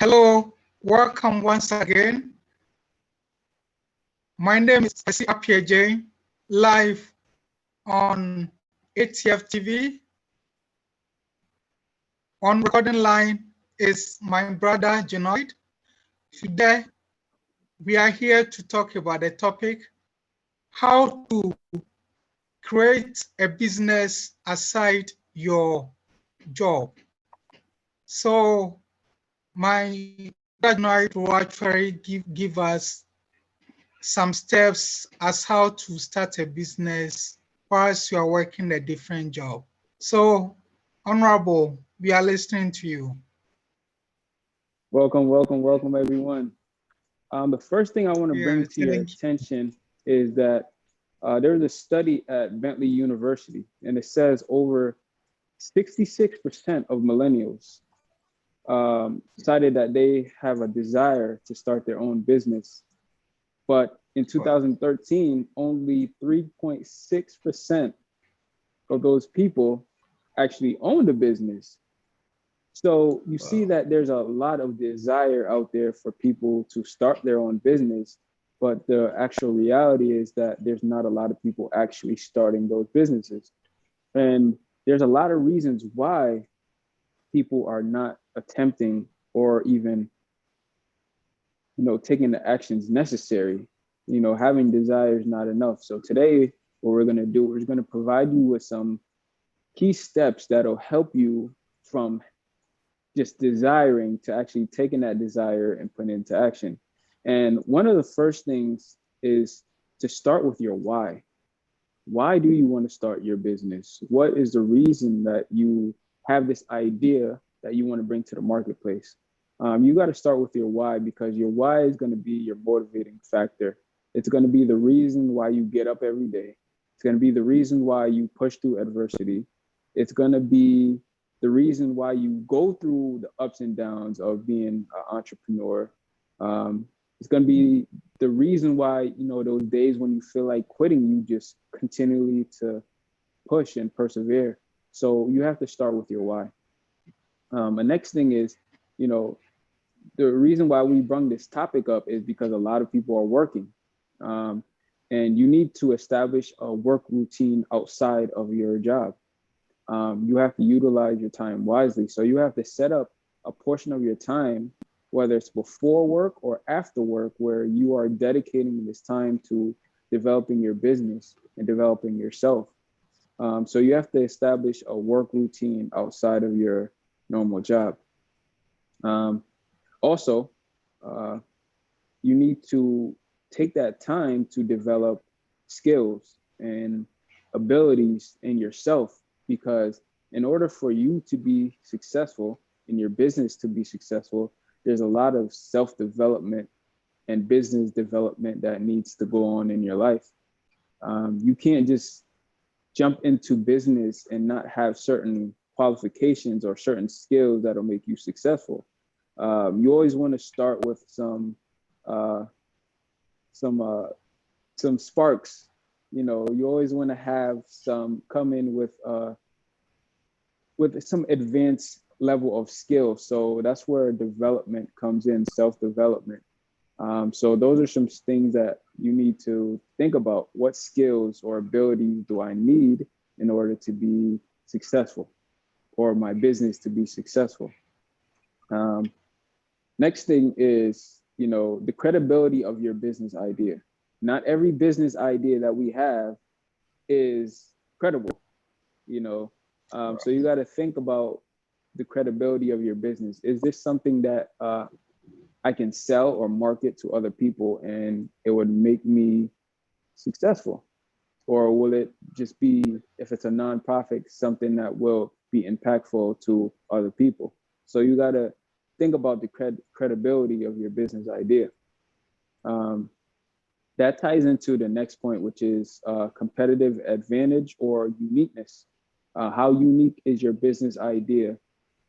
Hello, welcome once again. My name is Jane, live on ATF TV. On recording line is my brother Genoid. Today, we are here to talk about the topic, how to create a business aside your job. So my brother Genoid will actually give us some steps as how to start a business whilst you are working a different job. So, Honorable, we are listening to you. Welcome, everyone. The first thing I want to bring to your attention is that there's a study at Bentley University, and it says over 66% of millennials decided that they have a desire to start their own business. But in 2013, only 3.6% of those people actually owned a business. So you see that there's a lot of desire out there for people to start their own business, but the actual reality is that there's not a lot of people actually starting those businesses. And there's a lot of reasons why people are not attempting or even, taking the actions necessary. Having desire is not enough. So today, what we're gonna do is gonna provide you with some key steps that'll help you from just desiring to actually taking that desire and putting it into action. And one of the first things is to start with your why. Why do you want to start your business? What is the reason that you have this idea that you want to bring to the marketplace? You got to start with your why, because your why is going to be your motivating factor. It's going to be the reason why you get up every day. It's going to be the reason why you push through adversity. It's going to be the reason why you go through the ups and downs of being an entrepreneur. It's going to be the reason why, those days when you feel like quitting, you just continually to push and persevere. So you have to start with your why. The next thing is, the reason why we bring this topic up is because a lot of people are working. And you need to establish a work routine outside of your job. You have to utilize your time wisely. So you have to set up a portion of your time, whether it's before work or after work, where you are dedicating this time to developing your business and developing yourself. So you have to establish a work routine outside of your normal job. Also, you need to take that time to develop skills and abilities in yourself, because in order for you to be successful, in your business to be successful, there's a lot of self-development and business development that needs to go on in your life. You can't just jump into business and not have certain qualifications or certain skills that'll make you successful. You always want to start with some sparks. You always want to have some come in with some advanced level of skill. So that's where development comes in, self-development. So those are some things that you need to think about. What skills or abilities do I need in order to be successful, or my business to be successful? Next thing is, the credibility of your business idea. Not every business idea that we have is credible, So you got to think about the credibility of your business. Is this something that I can sell or market to other people and it would make me successful? Or will it just be, if it's a nonprofit, something that will be impactful to other people? So you got to think about the credibility of your business idea. That ties into the next point, which is competitive advantage or uniqueness. How unique is your business idea,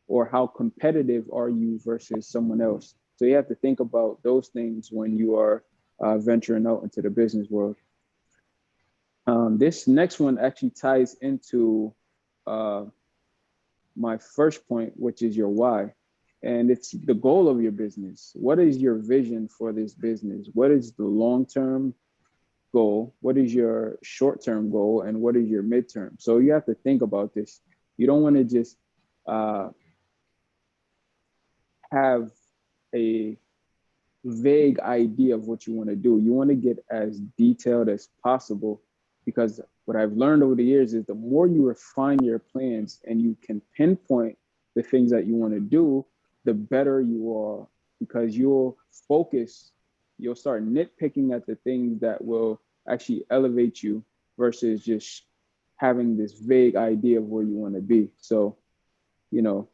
or how competitive are you versus someone else? So you have to think about those things when you are venturing out into the business world. This next one actually ties into my first point, which is your why. And it's the goal of your business. What is your vision for this business? What is the long-term goal? What is your short-term goal? And what is your midterm? So you have to think about this. You don't want to just have a vague idea of what you want to do. You want to get as detailed as possible, because what I've learned over the years is the more you refine your plans and you can pinpoint the things that you want to do, the better you are, because you'll focus, you'll start nitpicking at the things that will actually elevate you versus just having this vague idea of where you want to be. So, you know,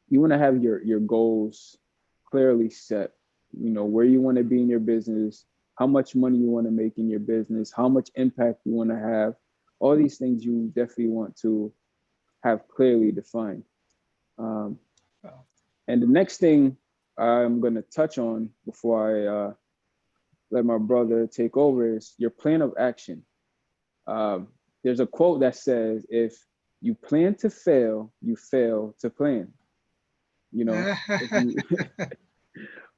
you want to have your goals clearly set, you know, where you want to be in your business, how much money you want to make in your business, how much impact you want to have. All these things you definitely want to have clearly defined. And the next thing I'm going to touch on before I let my brother take over is your plan of action. There's a quote that says, if you plan to fail, you fail to plan. You know, if you,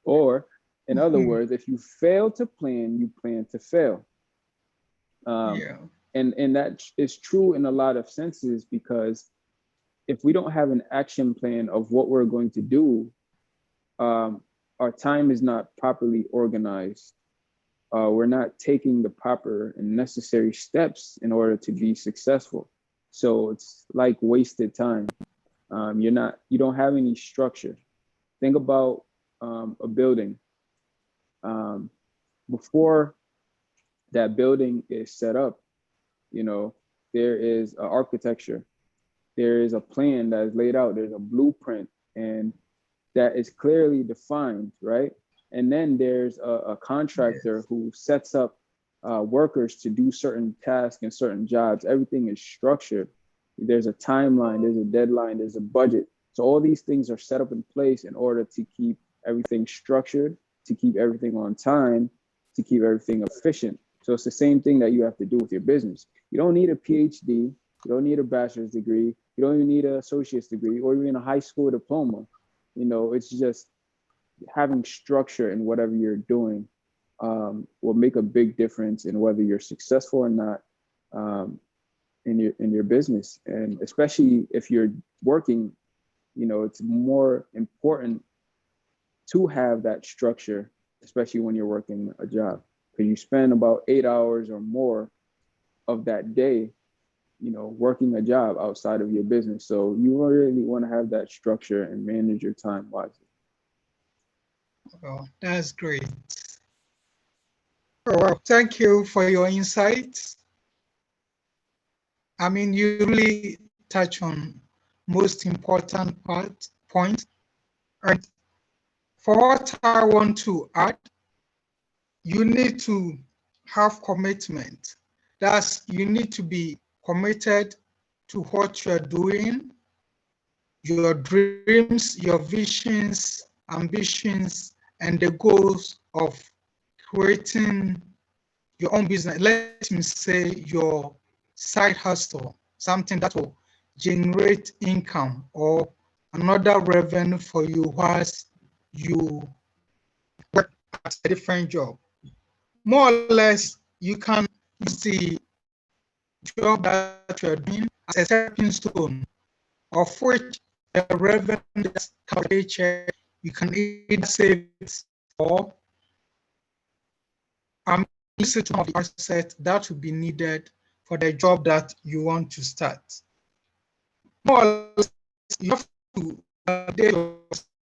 or in other words, if you fail to plan, you plan to fail. And that is true in a lot of senses, because if we don't have an action plan of what we're going to do, our time is not properly organized. We're not taking the proper and necessary steps in order to be successful. So it's like wasted time. You don't have any structure. Think about a building. Before that building is set up, you know, there is an architecture. There is a plan that is laid out. There's a blueprint, and that is clearly defined, right? And then there's a contractor who sets up workers to do certain tasks and certain jobs. Everything is structured. There's a timeline, there's a deadline, there's a budget. So all these things are set up in place in order to keep everything structured, to keep everything on time, to keep everything efficient. So it's the same thing that you have to do with your business. You don't need a PhD, you don't need a bachelor's degree, you don't even need an associate's degree or even a high school diploma. You know, it's just having structure in whatever you're doing will make a big difference in whether you're successful or not in your business. And especially if you're working, you know, it's more important to have that structure, especially when you're working a job, because you spend about 8 hours or more of that day, you know, working a job outside of your business. So you really want to have that structure and manage your time wisely. Oh, that's great. Oh, well, thank you for your insights. I mean, you really touch on most important points. And for what I want to add, you need to have commitment. That's, you need to be committed to what you're doing, your dreams, your visions, ambitions, and the goals of creating your own business. Let me say your side hustle, something that will generate income or another revenue for you whilst you work at a different job. More or less, you can use the job that you're doing as a stepping stone, of which the revenue that's covered paycheck, you can either save it or use it on the asset that will be needed for the job that you want to start. More or less, you have to validate your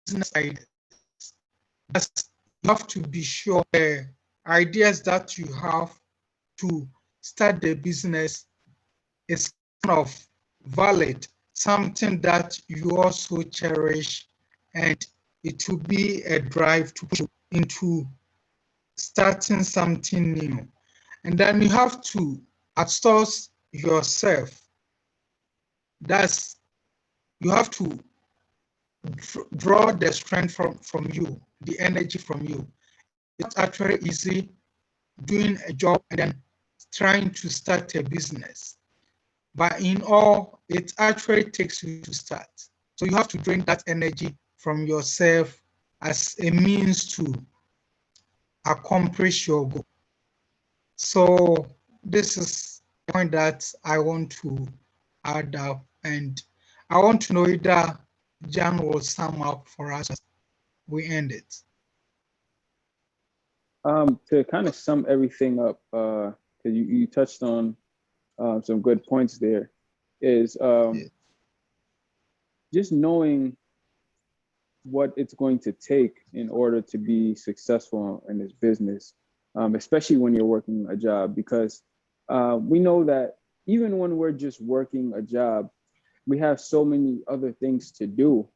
business ideas. You have to be sure the ideas that you have to start the business is kind of valid, something that you also cherish, and it will be a drive to push you into starting something new. And then you have to outsource yourself. That's, you have to draw the strength from you, the energy from you. It's actually easy doing a job and then trying to start a business. But in all, it actually takes you to start. So you have to drain that energy from yourself as a means to accomplish your goal. So this is the point that I want to add up, and I want to know either Jan will sum up for us as we end it. To kind of sum everything up, because you touched on some good points there, is Yeah. just knowing what it's going to take in order to be successful in this business, especially when you're working a job, because we know that even when we're just working a job, we have so many other things to do.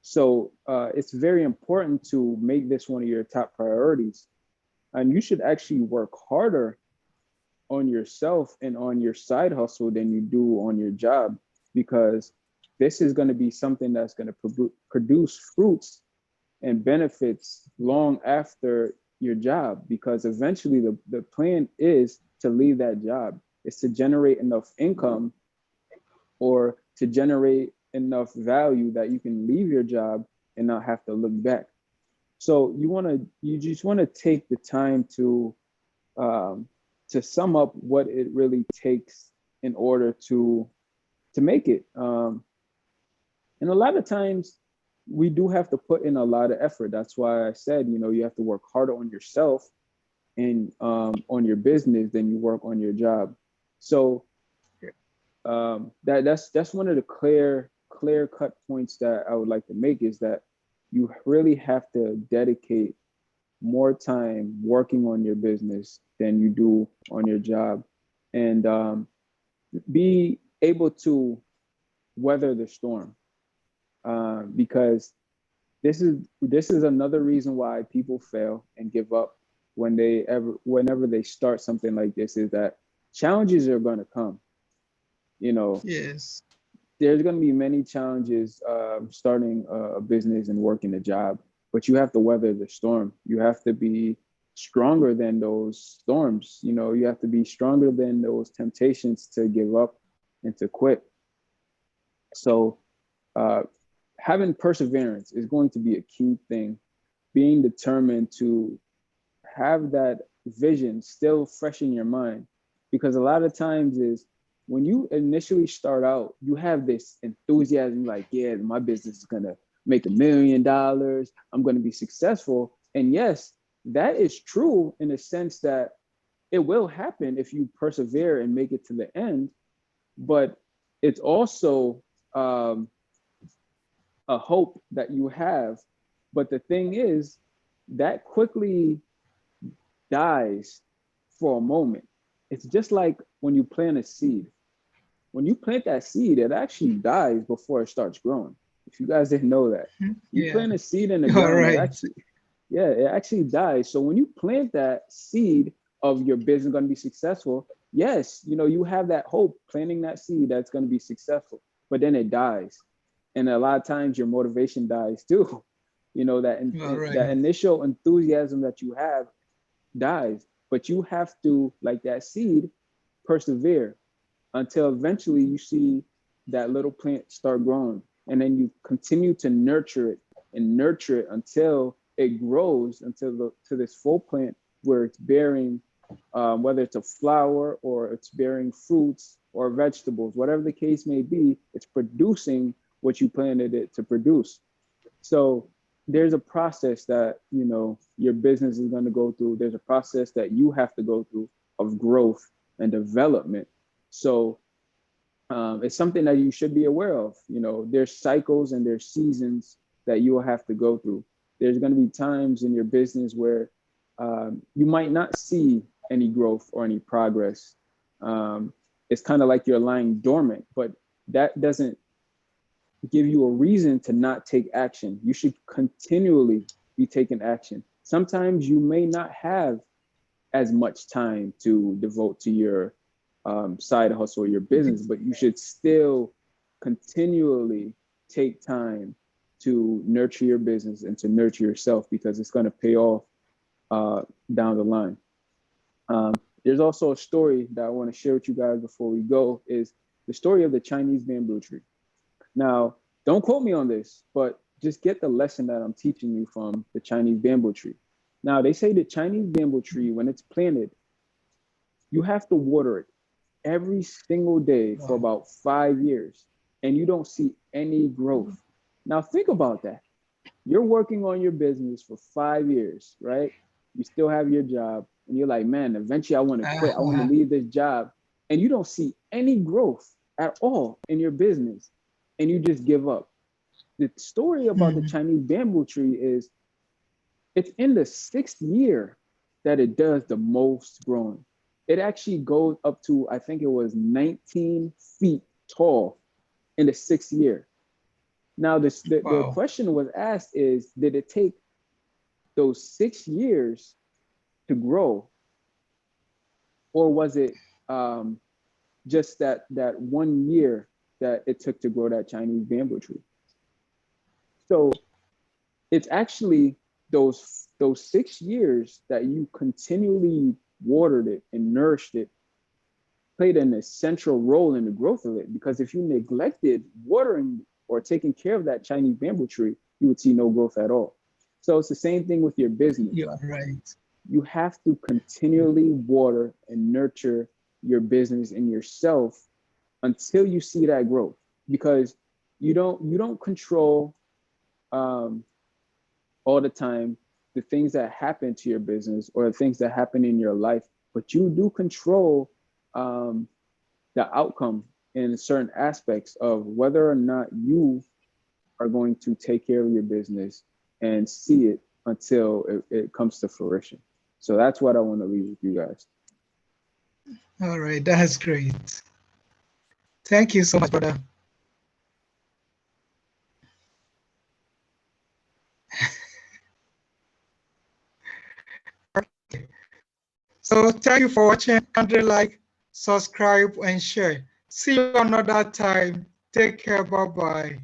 So it's very important to make this one of your top priorities. And you should actually work harder on yourself and on your side hustle than you do on your job, because this is going to be something that's going to produce fruits and benefits long after your job, because eventually the plan is to leave that job. It's to generate enough income or to generate enough value that you can leave your job and not have to look back. So you just want to take the time um, to sum up what it really takes in order to make it. And a lot of times we do have to put in a lot of effort. That's why I said, you have to work harder on yourself and on your business than you work on your job. So that's one of the clear cut points that I would like to make, is that you really have to dedicate more time working on your business than you do on your job, and be able to weather the storm, because this is another reason why people fail and give up whenever they start something like this, is that challenges are going to come. Yes. There's going to be many challenges starting a business and working a job, but you have to weather the storm. You have to be stronger than those storms. You have to be stronger than those temptations to give up and to quit. So having perseverance is going to be a key thing. Being determined to have that vision still fresh in your mind, because a lot of times is when you initially start out, you have this enthusiasm, like, yeah, my business is gonna make $1 million. I'm gonna be successful. And yes, that is true in the sense that it will happen if you persevere and make it to the end. But it's also a hope that you have. But the thing is, that quickly dies for a moment. It's just like when you plant a seed. When you plant that seed, it actually dies before it starts growing. If you guys didn't know that, you Yeah. plant a seed in the All ground, right. it actually dies. So when you plant that seed of your business going to be successful, yes, you have that hope planting that seed that's going to be successful, but then it dies. And a lot of times your motivation dies too. All That right. initial enthusiasm that you have dies, but you have to, like that seed, persevere until eventually you see that little plant start growing, and then you continue to nurture it and nurture it until it grows to this full plant where it's bearing, whether it's a flower or it's bearing fruits or vegetables, whatever the case may be, it's producing what you planted it to produce. So there's a process that your business is going to go through. There's a process that you have to go through of growth and development. So it's something that you should be aware of. There's cycles and there's seasons that you will have to go through. There's going to be times in your business where you might not see any growth or any progress. It's kind of like you're lying dormant, but that doesn't give you a reason to not take action. You should continually be taking action. Sometimes you may not have as much time to devote to your side hustle or your business, but you should still continually take time to nurture your business and to nurture yourself, because it's going to pay off down the line. There's also a story that I want to share with you guys before we go, is the story of the Chinese bamboo tree. Now, don't quote me on this, but just get the lesson that I'm teaching you from the Chinese bamboo tree. Now, they say the Chinese bamboo tree, when it's planted, you have to water it every single day for about 5 years, and you don't see any growth. Now, think about that. You're working on your business for 5 years, right? You still have your job, and you're like, man, eventually I want to quit. I want to leave this job. And you don't see any growth at all in your business, and you just give up. The story about the Chinese bamboo tree is it's in the 6th year that it does the most growing. It actually goes up to, I think it was 19 feet tall in the 6th year. Now, the question was asked is, did it take those 6 years to grow? Or was it just that 1 year that it took to grow that Chinese bamboo tree? So it's actually those 6 years that you continually watered it and nourished it played an essential role in the growth of it. Because if you neglected watering or taking care of that Chinese bamboo tree, you would see no growth at all. So it's the same thing with your business. You're right. You have to continually water and nurture your business and yourself until you see that growth, because you don't control all the time the things that happen to your business or the things that happen in your life, but you do control the outcome in certain aspects of whether or not you are going to take care of your business and see it until it comes to fruition. So that's what I want to leave with you guys. All right, that's great. Thank you so much, brother. Okay. So thank you for watching. Kindly like, subscribe, and share. See you another time. Take care. Bye-bye.